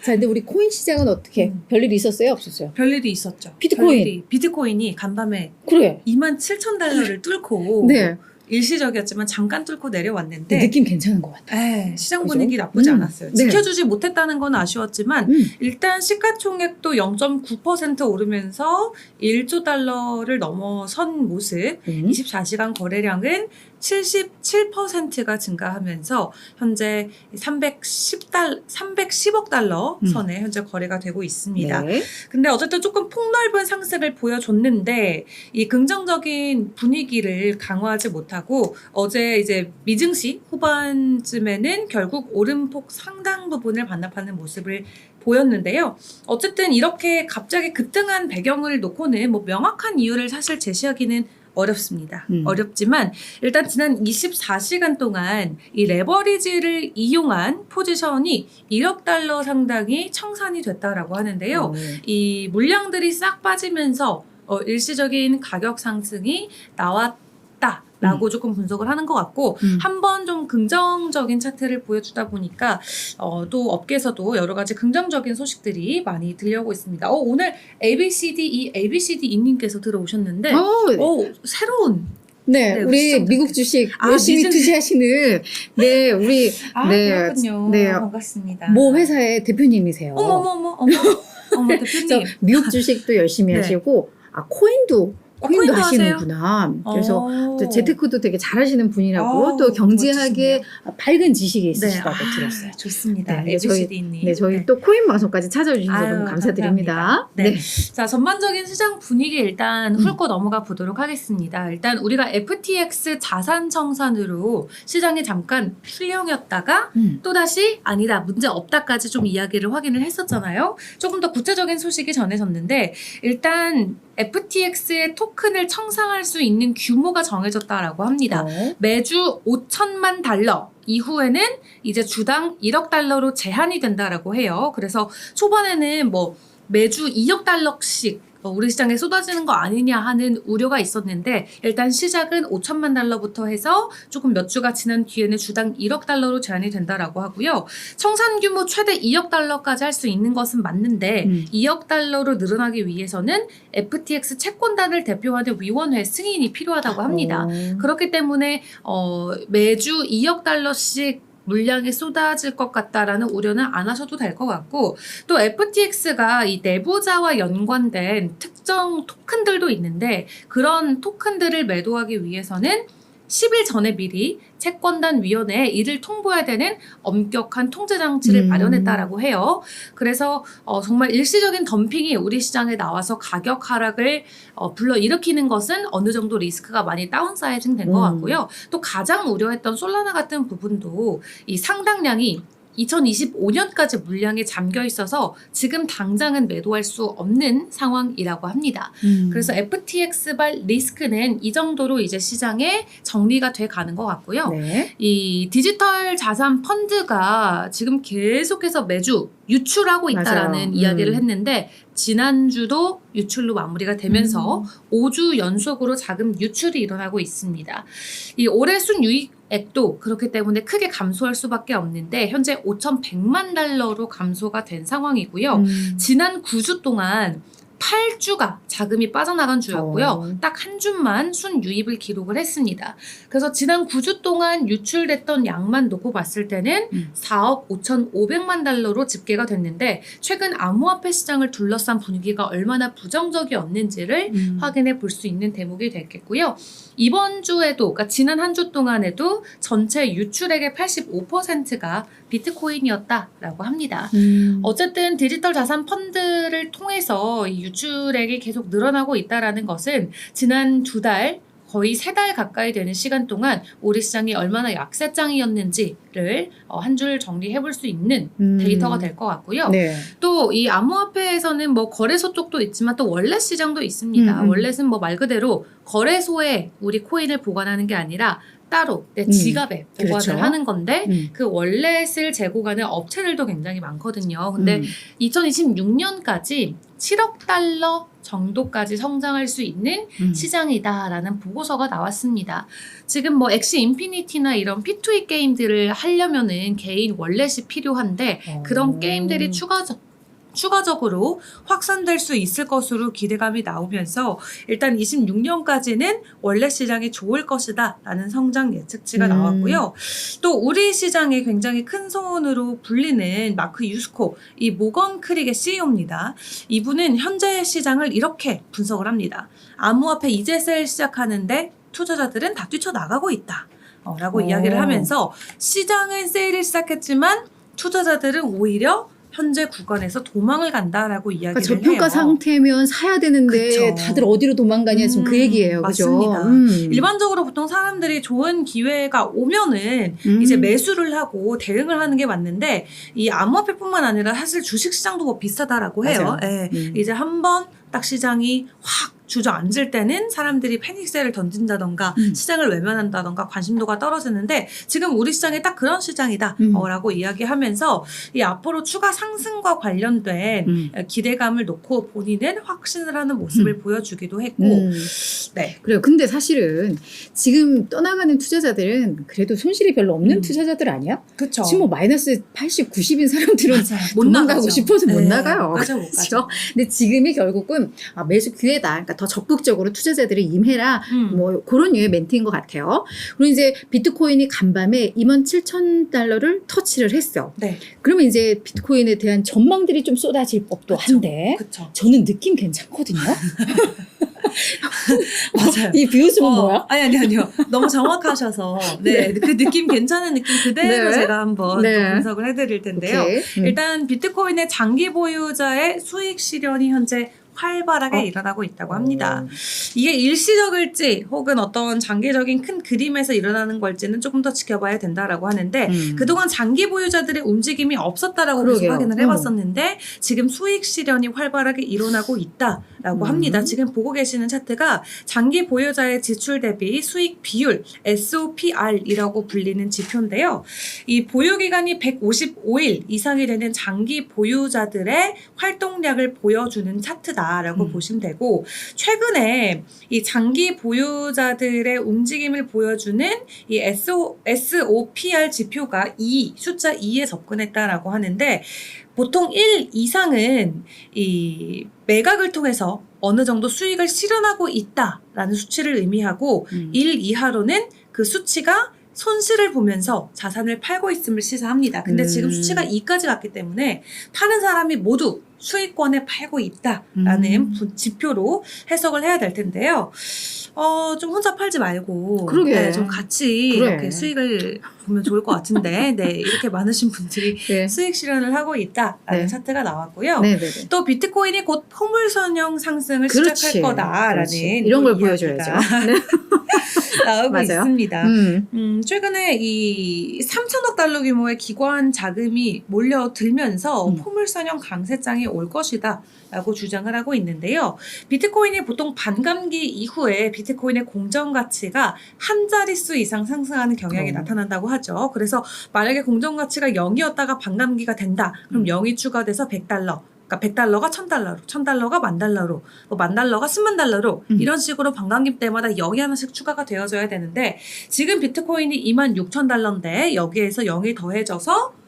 자, 근데 우리 코인 시장은 어떻게? 별일이 있었어요? 없었어요? 별일이 있었죠. 비트코인. 비트코인이 간밤에 그래. 27,000달러를 뚫고 네. 일시적이었지만 잠깐 뚫고 내려왔는데 느낌 괜찮은 것 같아. 시장 그죠? 분위기 나쁘지 않았어요. 네. 지켜주지 못했다는 건 아쉬웠지만 일단 시가총액도 0.9% 오르면서 1조 달러를 넘어선 모습, 24시간 거래량은 77%가 증가하면서 현재 310억 달러 선에 현재 거래가 되고 있습니다. 네. 근데 어쨌든 조금 폭넓은 상승을 보여줬는데 이 긍정적인 분위기를 강화하지 못하고 어제 이제 미증시 후반쯤에는 결국 오름폭 상당 부분을 반납하는 모습을 보였는데요. 어쨌든 이렇게 갑자기 급등한 배경을 놓고는 뭐 명확한 이유를 사실 제시하기는 어렵습니다. 어렵지만 일단 지난 24시간 동안 이 레버리지를 이용한 포지션이 1억 달러 상당이 청산이 됐다라고 하는데요. 이 물량들이 싹 빠지면서 일시적인 가격 상승이 나왔다라고 조금 분석을 하는 것 같고 한번 좀 긍정적인 차트를 보여주다 보니까 또 업계에서도 여러 가지 긍정적인 소식들이 많이 들려오고 있습니다. 오늘 ABCD님께서 들어오셨는데 새로운 네, 우리 시청자들. 미국 주식 열심히 미증시. 투자하시는 네, 그렇군요. 네, 반갑습니다. 모 회사의 대표님이세요. 어머 대표님. 그래서 미국 주식도 열심히 네. 하시고 코인도 코인도 하시는구나. 그래서 또 재테크도 되게 잘하시는 분이라고 또 경제학에 멋지시네요. 밝은 지식이 있으시다고 들었어요. 좋습니다. 네, ABCD님. 네, 저희 또 코인 방송까지 찾아주셔서 아유, 너무 감사드립니다. 감사합니다. 네. 자, 전반적인 시장 분위기 일단 훑고 넘어가 보도록 하겠습니다. 일단 우리가 FTX 자산 청산으로 시장이 잠깐 출렁였다가 또다시 아니다, 문제 없다까지 좀 이야기를 확인을 했었잖아요. 조금 더 구체적인 소식이 전해졌는데 일단 FTX의 토큰을 청산할 수 있는 규모가 정해졌다라고 합니다. 매주 5천만 달러 이후에는 이제 주당 1억 달러로 제한이 된다라고 해요. 그래서 초반에는 뭐 매주 2억 달러씩 우리 시장에 쏟아지는 거 아니냐 하는 우려가 있었는데 일단 시작은 5천만 달러부터 해서 조금 몇 주가 지난 뒤에는 주당 1억 달러로 제한이 된다라고 하고요. 청산 규모 최대 2억 달러까지 할 수 있는 것은 맞는데 2억 달러로 늘어나기 위해서는 FTX 채권단을 대표하는 위원회 승인이 필요하다고 합니다. 그렇기 때문에 매주 2억 달러씩 물량이 쏟아질 것 같다라는 우려는 안 하셔도 될 것 같고 또 FTX가 이 내부자와 연관된 특정 토큰들도 있는데 그런 토큰들을 매도하기 위해서는 10일 전에 미리 채권단 위원회에 이를 통보해야 되는 엄격한 통제 장치를 마련했다라고 해요. 그래서 정말 일시적인 덤핑이 우리 시장에 나와서 가격 하락을 불러일으키는 것은 어느 정도 리스크가 많이 다운사이징 된 것 같고요. 또 가장 우려했던 솔라나 같은 부분도 이 상당량이 2025년까지 물량에 잠겨 있어서 지금 당장은 매도할 수 없는 상황이라고 합니다. 그래서 FTX발 리스크는 이 정도로 이제 시장에 정리가 돼 가는 것 같고요. 네. 이 디지털 자산 펀드가 지금 계속해서 매주 유출하고 있다라는 이야기를 했는데 지난주도 유출로 마무리가 되면서 5주 연속으로 자금 유출이 일어나고 있습니다. 이 올해 순이익액도 그렇기 때문에 크게 감소할 수밖에 없는데 현재 5,100만 달러로 감소가 된 상황이고요. 지난 9주 동안 8주가 자금이 빠져나간 주였고요. 딱 한 주만 순유입을 기록을 했습니다. 그래서 지난 9주 동안 유출됐던 양만 놓고 봤을 때는 4억 5,500만 달러로 집계가 됐는데 최근 암호화폐 시장을 둘러싼 분위기가 얼마나 부정적이었는지를 확인해 볼 수 있는 대목이 됐겠고요. 이번 주에도 그러니까 지난 한 주 동안에도 전체 유출액의 85%가 비트코인이었다라고 합니다. 어쨌든 디지털 자산 펀드를 통해서 이 유출액이 계속 늘어나고 있다라는 것은 지난 2달 거의 3달 가까이 되는 시간 동안 우리 시장이 얼마나 약세장이었는지를 한 줄 정리해 볼 수 있는 데이터가 될 것 같고요. 네. 또 이 암호화폐에서는 뭐 거래소 쪽도 있지만 또 월렛 시장도 있습니다. 월렛은 뭐 말 그대로 거래소에 우리 코인을 보관하는 게 아니라 따로 내 지갑에 보관을 그렇죠. 하는 건데 그 월렛을 재고 가는 업체들도 굉장히 많거든요. 근데 2026년까지 7억 달러 정도까지 성장할 수 있는 시장이다라는 보고서가 나왔습니다. 지금 뭐 엑시 인피니티나 이런 P2E 게임들을 하려면은 개인 월렛이 필요한데 그런 게임들이 추가적으로 확산될 수 있을 것으로 기대감이 나오면서 일단 26년까지는 월렛 시장이 좋을 것이다 라는 성장 예측치가 나왔고요. 또 우리 시장에 굉장히 큰 손으로 불리는 마크 유스코, 이 모건 크릭의 CEO입니다. 이분은 현재 시장을 이렇게 분석을 합니다. 암호화폐 이제 세일 시작하는데 투자자들은 다 뛰쳐나가고 있다 라고 이야기를 하면서 시장은 세일을 시작했지만 투자자들은 오히려 현재 구간에서 도망을 간다라고 이야기를 그러니까 저평가 해요. 상태면 사야 되는데 그쵸. 다들 어디로 도망가냐 지금 그 얘기예요. 그죠? 맞습니다. 일반적으로 보통 사람들이 좋은 기회가 오면은 이제 매수를 하고 대응을 하는 게 맞는데 이 암호화폐뿐만 아니라 사실 주식시장도 뭐 비슷하다라고 해요. 예. 이제 한번 딱 시장이 확 주저앉을 때는 사람들이 패닉셀을 던진다던가 시장을 외면한다던가 관심도가 떨어지는데 지금 우리 시장이 딱 그런 시장이다 라고 이야기하면서 이 앞으로 추가 상승과 관련된 기대감을 놓고 본인은 확신을 하는 모습을 보여주기도 했고 네. 그래요. 근데 사실은 지금 떠나가는 투자자들은 그래도 손실이 별로 없는 투자자들 아니야? 그렇죠. 지금 뭐 마이너스 80, 90인 사람들은 못 도망가고 나가죠. 싶어서 못 네, 나가요. 못 가죠. 그렇죠? 근데 지금이 결국은 매수 기회다. 그러니까 더 적극적으로 투자자들이 임해라. 뭐 그런 류의 멘트인 것 같아요. 그리고 이제 비트코인이 간밤에 27,000달러를 터치를 했어. 네. 그러면 이제 비트코인에 대한 전망들이 좀 쏟아질 법도 한데 그렇죠. 저는 느낌 괜찮거든요. 맞아요. 이 비웃음은 뭐야? 아니요. 너무 정확하셔서 네, 그 느낌 괜찮은 느낌 그대로 네. 제가 한번 네. 또 분석을 해드릴 텐데요. 일단 비트코인의 장기 보유자의 수익 실현이 현재 활발하게 일어나고 있다고 합니다. 이게 일시적일지 혹은 어떤 장기적인 큰 그림에서 일어나는 걸지는 조금 더 지켜봐야 된다라고 하는데 그동안 장기 보유자들의 움직임이 없었다라고 계속 확인을 해봤었는데 지금 수익 실현이 활발하게 일어나고 있다라고 합니다. 지금 보고 계시는 차트가 장기 보유자의 지출 대비 수익 비율 SOPR이라고 불리는 지표인데요. 이 보유 기간이 155일 이상이 되는 장기 보유자들의 활동량을 보여주는 차트다. 라고 보시면 되고 최근에 이 장기 보유자들의 움직임을 보여주는 이 SOPR 지표가 숫자 2에 접근했다라고 하는데 보통 1 이상은 이 매각을 통해서 어느 정도 수익을 실현하고 있다라는 수치를 의미하고 1 이하로는 그 수치가 손실을 보면서 자산을 팔고 있음을 시사합니다. 근데 지금 수치가 2까지 갔기 때문에 파는 사람이 모두 수익권에 팔고 있다라는 지표로 해석을 해야 될 텐데요. 좀 혼자 팔지 말고 네, 좀 같이 이렇게 수익을 보면 좋을 것 같은데 네, 이렇게 많으신 분들이 수익 실현을 하고 있다라는 차트가 나왔고요. 또 비트코인이 곧 포물선형 상승을 시작할 거다라는 이런 걸 보여줘야죠. 나오고 맞아요. 있습니다. 최근에 이 3천억 달러 규모의 기관 자금이 몰려들면서 포물선형 강세장이 올 것이다 라고 주장을 하고 있는데요. 비트코인이 보통 반감기 이후에 비트코인의 공정 가치가 한 자릿수 이상 상승하는 경향이 나타난다고 하죠. 그래서 만약에 공정 가치가 0이었다가 반감기가 된다. 그럼 0이 추가돼서 100달러. 그러니까 100달러가 1000달러로, 1000달러가 10,000달러로, 뭐 10,000달러가 100,000달러로 이런 식으로 반감기 때마다 0이 하나씩 추가가 되어져야 되는데 지금 비트코인이 26,000달러인데 여기에서 0이 더해져서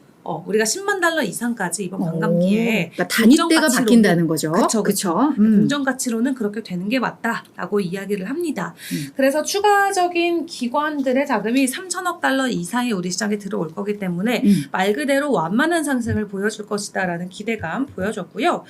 우리가 10만 달러 이상까지 이번 반감기에 그러니까 단위대가 바뀐다는 거죠. 그렇죠. 공정 가치로는 그렇게 되는 게 맞다라고 이야기를 합니다. 그래서 추가적인 기관들의 자금이 3천억 달러 이상이 우리 시장에 들어올 거기 때문에 말 그대로 완만한 상승을 보여줄 것이다라는 기대감 보여줬고요.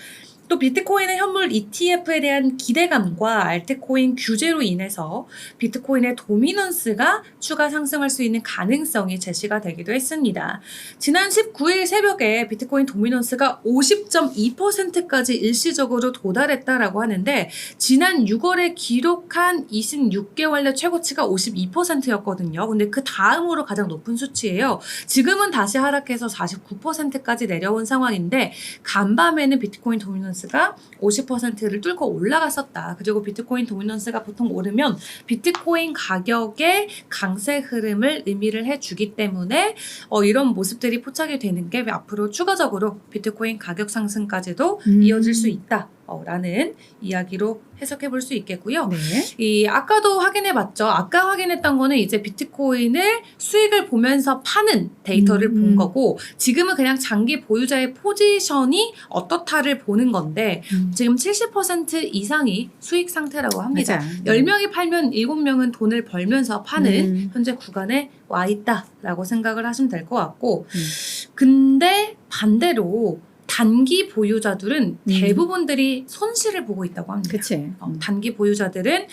또 비트코인의 현물 ETF에 대한 기대감과 알트코인 규제로 인해서 비트코인의 도미넌스가 추가 상승할 수 있는 가능성이 제시가 되기도 했습니다. 지난 19일 새벽에 비트코인 도미넌스가 50.2%까지 일시적으로 도달했다라고 하는데 지난 6월에 기록한 26개월 내 최고치가 52%였거든요. 근데 그 다음으로 가장 높은 수치예요. 지금은 다시 하락해서 49%까지 내려온 상황인데 간밤에는 비트코인 도미넌스 도미넌스가 50%를 뚫고 올라갔었다. 그리고 비트코인 도미넌스가 보통 오르면 비트코인 가격의 강세 흐름을 의미를 해주기 때문에 이런 모습들이 포착이 되는 게 앞으로 추가적으로 비트코인 가격 상승까지도 이어질 수 있다. 라는 이야기로 해석해 볼 수 있겠고요. 네. 아까도 확인해 봤죠. 아까 확인했던 거는 이제 비트코인을 수익을 보면서 파는 데이터를 본 거고, 지금은 그냥 장기 보유자의 포지션이 어떻다를 보는 건데, 지금 70% 이상이 수익 상태라고 합니다. 맞아. 10명이 팔면 7명은 돈을 벌면서 파는 현재 구간에 와 있다라고 생각을 하시면 될 것 같고, 근데 반대로 단기 보유자들은 대부분들이 손실을 보고 있다고 합니다. 그치. 단기 보유자들은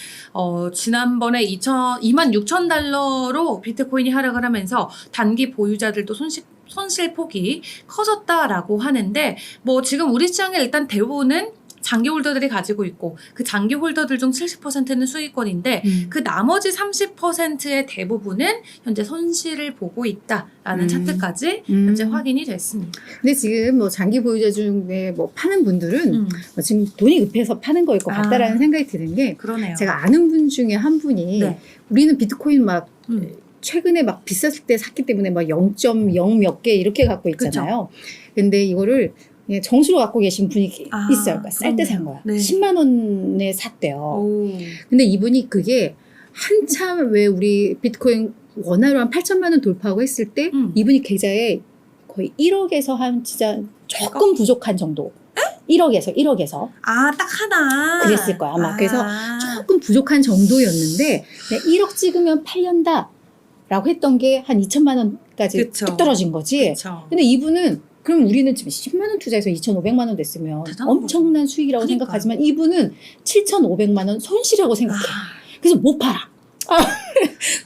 지난번에 26,000달러로 비트코인이 하락을 하면서 단기 보유자들도 손실 폭이 커졌다라고 하는데, 뭐 지금 우리 시장에 일단 대부분은 장기 홀더들이 가지고 있고, 그 장기 홀더들 중 70%는 수익권인데 그 나머지 30%의 대부분은 현재 손실을 보고 있다라는 차트까지 현재 확인이 됐습니다. 근데 지금 뭐 장기 보유자 중에 뭐 파는 분들은 뭐 지금 돈이 급해서 파는 거일 것 같다라는 생각이 드는 게, 그러네요. 제가 아는 분 중에 한 분이 네. 우리는 비트코인 막 최근에 막 비쌌을 때 샀기 때문에 막 0.0 몇 개 이렇게 갖고 있잖아요. 근데 이거를 그냥 정수로 갖고 계신 분이 있어요. 그러니까 쌀 때 산 거야. 네. 10만 원에 샀대요. 오. 근데 이분이 그게 한참 왜 우리 비트코인 원화로 한 8천만 원 돌파하고 했을 때 이분이 계좌에 거의 1억에서 한 진짜 조금 부족한 정도. 1억에서. 딱 하나. 그랬을 거야, 아마. 그래서 조금 부족한 정도였는데, 1억 찍으면 팔린다. 라고 했던 게 한 2천만 원까지 그쵸. 뚝 떨어진 거지. 그쵸. 근데 이분은, 그럼 우리는 지금 10만 원 투자해서 2,500만 원 됐으면 엄청난 수익이라고 그러니까요. 생각하지만, 이분은 7,500만 원 손실이라고 생각해. 그래서 못 팔아.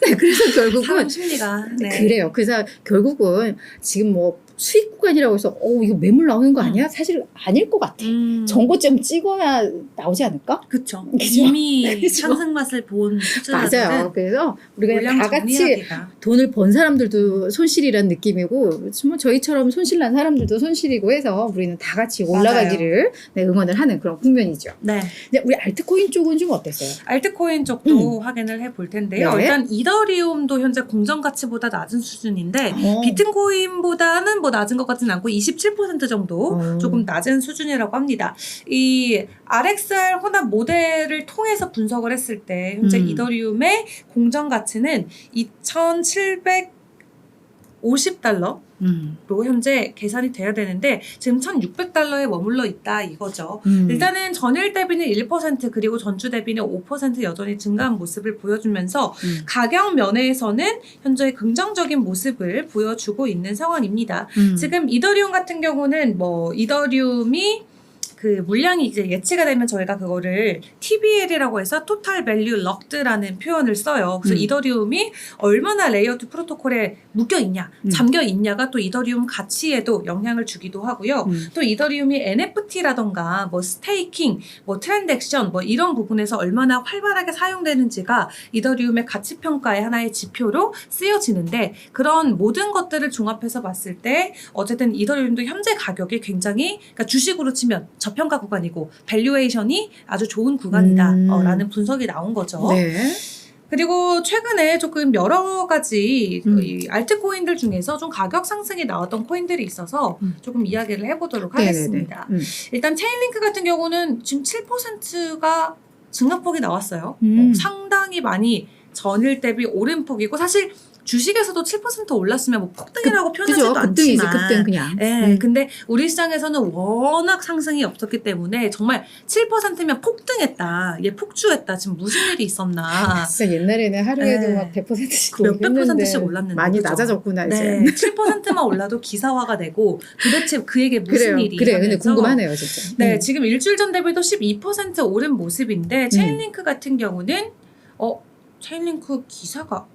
네, 그래서 결국은 사람 심리가. 네. 그래요. 그래서 결국은 지금 뭐 수익 구간이라고 해서 이거 매물 나오는 거 아니야? 사실 아닐 것 같아. 정고점 찍어야 나오지 않을까? 그쵸. 그죠? 이미 그죠? 상승 맛을 본 투자자들은 맞아요. 그래서 우리가 물량 다 같이 정리하기가. 돈을 번 사람들도 손실이란 느낌이고, 뭐 저희처럼 손실난 사람들도 손실이고 해서 우리는 다 같이 올라가기를 응원을 하는 그런 국면이죠. 네. 근데 우리 알트코인 쪽은 좀 어땠어요? 알트코인 쪽도 확인을 해볼 텐데요. 네. 일단 이더리움도 현재 공정 가치보다 낮은 수준인데 비트코인보다는 뭐 낮은 것 같지는 않고 27% 정도 조금 낮은 수준이라고 합니다. 이 RXR 혼합 모델을 통해서 분석을 했을 때 현재 이더리움의 공정 가치는 2,750달러 로 현재 계산이 돼야 되는데 지금 1,600달러에 머물러 있다 이거죠. 일단은 전일 대비는 1% 그리고 전주 대비는 5% 여전히 증가한 모습을 보여주면서 가격 면에서는 현재 긍정적인 모습을 보여주고 있는 상황입니다. 지금 이더리움 같은 경우는 뭐 이더리움이 그 물량이 이제 예치가 되면 저희가 그거를 TBL이라고 해서 Total Value Locked라는 표현을 써요. 그래서 이더리움이 얼마나 레이어 2 프로토콜에 묶여 있냐, 잠겨 있냐가 또 이더리움 가치에도 영향을 주기도 하고요. 또 이더리움이 NFT라던가 뭐 스테이킹, 뭐 트랜잭션 뭐 이런 부분에서 얼마나 활발하게 사용되는지가 이더리움의 가치 평가의 하나의 지표로 쓰여지는데, 그런 모든 것들을 종합해서 봤을 때 어쨌든 이더리움도 현재 가격이 굉장히, 그러니까 주식으로 치면 저평가 구간이고 밸류에이션이 아주 좋은 구간이다 라는 분석이 나온 거죠. 네. 그리고 최근에 조금 여러 가지 이 알트코인들 중에서 좀 가격 상승이 나왔던 코인들이 있어서 조금 이야기를 해보도록 하겠습니다. 일단 체인링크 같은 경우는 지금 7%가 증가폭이 나왔어요. 상당히 많이 전일 대비 오른 폭이고, 사실 주식에서도 7% 올랐으면 뭐 폭등이라고 표현하지도 그죠? 급등이지, 않지만 급등 그냥. 네, 근데 우리 시장에서는 워낙 상승이 없었기 때문에 정말 7%면 폭등했다, 얘 폭주했다, 지금 무슨 일이 있었나. 진짜 옛날에는 하루에도 네. 막 100%씩 몇백 %씩 올랐는데 많이 그죠? 낮아졌구나 이제. 네, 7%만 올라도 기사화가 되고 도대체 그에게 무슨 그래요. 일이 그래, 근데 하면서 궁금하네요 진짜. 네, 지금 일주일 전 대비도 12% 오른 모습인데 체인링크 같은 경우는 체인링크 기사가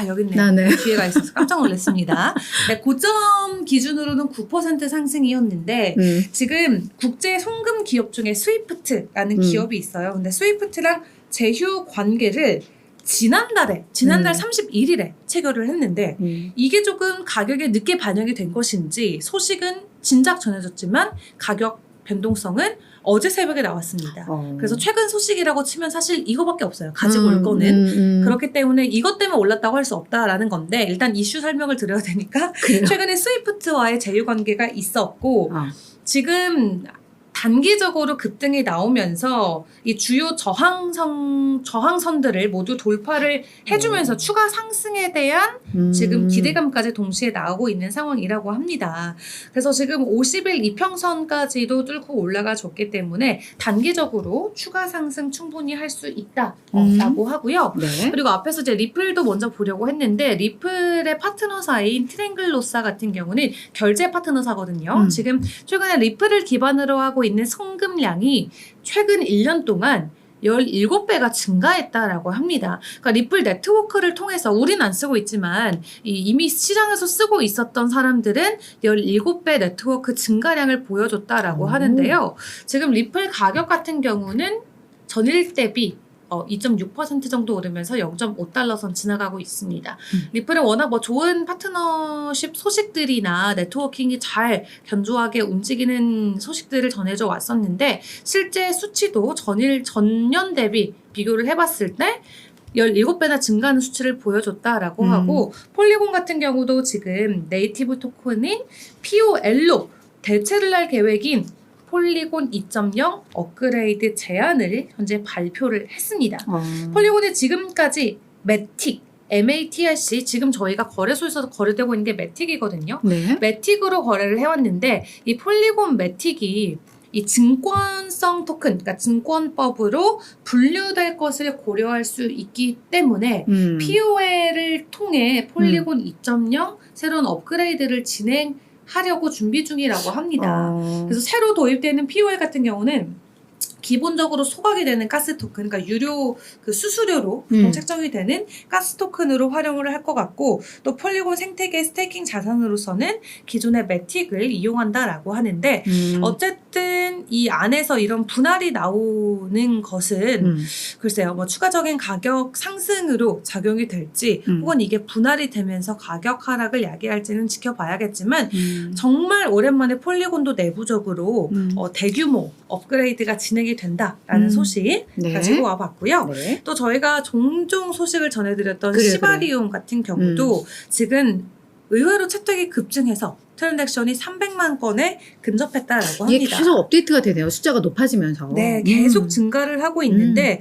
여기 있네요. 네. 기회가 있어서 깜짝 놀랐습니다. 네, 고점 기준으로는 9% 상승이었는데 지금 국제 송금 기업 중에 스위프트라는 기업이 있어요. 근데 스위프트랑 제휴 관계를 지난달 31일에 체결을 했는데 이게 조금 가격에 늦게 반영이 된 것인지 소식은 진작 전해졌지만 가격 변동성은 어제 새벽에 나왔습니다. 그래서 최근 소식이라고 치면 사실 이거밖에 없어요. 가지고 올 거는. 그렇기 때문에 이것 때문에 올랐다고 할 수 없다라는 건데 일단 이슈 설명을 드려야 되니까 그래요? 최근에 스위프트와의 제휴 관계가 있었고 지금 단기적으로 급등이 나오면서 이 주요 저항선들을 모두 돌파를 해주면서 추가 상승에 대한 지금 기대감까지 동시에 나오고 있는 상황이라고 합니다. 그래서 지금 50일 이평선까지도 뚫고 올라가 줬기 때문에 단기적으로 추가 상승 충분히 할 수 있다라고 하고요. 네. 그리고 앞에서 이제 리플도 먼저 보려고 했는데 리플의 파트너사인 트랭글로사 같은 경우는 결제 파트너사거든요. 지금 최근에 리플을 기반으로 하고 있는 송금량이 최근 1년 동안 17배가 증가했다라고 합니다. 그러니까 리플 네트워크를 통해서 우린 안 쓰고 있지만 이미 시장에서 쓰고 있었던 사람들은 17배 네트워크 증가량을 보여줬다라고 하는데요. 지금 리플 가격 같은 경우는 전일 대비 2.6% 정도 오르면서 0.5달러 선 지나가고 있습니다. 리플은 워낙 좋은 파트너십 소식들이나 네트워킹이 잘 견조하게 움직이는 소식들을 전해줘 왔었는데 실제 수치도 전년 대비 비교를 해봤을 때 17배나 증가하는 수치를 보여줬다라고 하고 폴리곤 같은 경우도 지금 네이티브 토큰인 POL로 대체를 할 계획인 폴리곤 2.0 업그레이드 제안을 현재 발표를 했습니다. 폴리곤이 지금까지 매틱, MATIC 지금 저희가 거래소에서 거래되고 있는 게 매틱이거든요. 네. 매틱으로 거래를 해왔는데 이 폴리곤 매틱이 이 증권성 토큰, 그러니까 증권법으로 분류될 것을 고려할 수 있기 때문에 POL을 통해 폴리곤 2.0 새로운 업그레이드를 진행하려고 준비 중이라고 합니다. 그래서 새로 도입되는 POL 같은 경우는 기본적으로 소각이 되는 가스 토큰, 그러니까 유료 그 수수료로 보통 책정이 되는 가스 토큰으로 활용을 할 것 같고 또 폴리곤 생태계 스테이킹 자산으로서는 기존의 매틱을 이용한다라고 하는데 어쨌든 이 안에서 이런 분할이 나오는 것은 글쎄요, 추가적인 가격 상승으로 작용이 될지 혹은 이게 분할이 되면서 가격 하락을 야기할지는 지켜봐야겠지만 정말 오랜만에 폴리곤도 내부적으로 대규모 업그레이드가 진행이 된다라는 소식 네. 가지고 와봤고요. 네. 또 저희가 종종 소식을 전해드렸던 그래. 시바리움 같은 경우도 지금 의외로 채택이 급증해서 트랜잭션이 300만 건에 근접했다라고 합니다. 이게 계속 업데이트가 되네요. 숫자가 높아지면서. 네, 계속 증가를 하고 있는데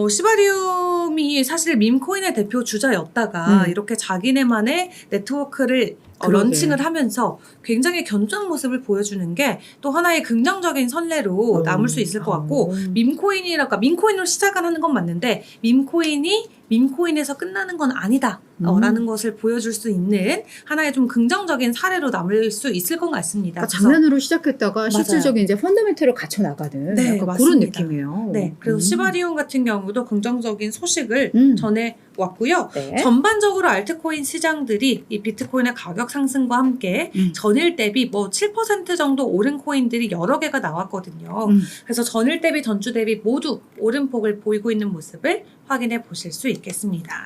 시바리움이 사실 밈코인의 대표 주자였다가 이렇게 자기네만의 네트워크를 런칭을 하면서 굉장히 견조한 모습을 보여주는 게 또 하나의 긍정적인 선례로 남을 수 있을 것 같고 밈코인으로 시작을 하는 건 맞는데 밈코인이 밈코인에서 끝나는 건 아니다 라는 것을 보여줄 수 있는 하나의 좀 긍정적인 사례로 남을 수 있을 것 같습니다. 그러니까 장난으로 시작했다가 실질적인 이제 펀더멘털을 갖춰 나가는 네, 약간 맞습니다. 그런 느낌이에요. 네, 그래서 시바리움 같은 경우도 긍정적인 소식을 전해 왔고요. 네. 전반적으로 알트코인 시장들이 이 비트코인의 가격 상승과 함께 전일 대비 7% 정도 오른 코인들이 여러 개가 나왔거든요. 그래서 전일 대비 전주 대비 모두 오름폭을 보이고 있는 모습을 확인해 보실 수 있겠습니다.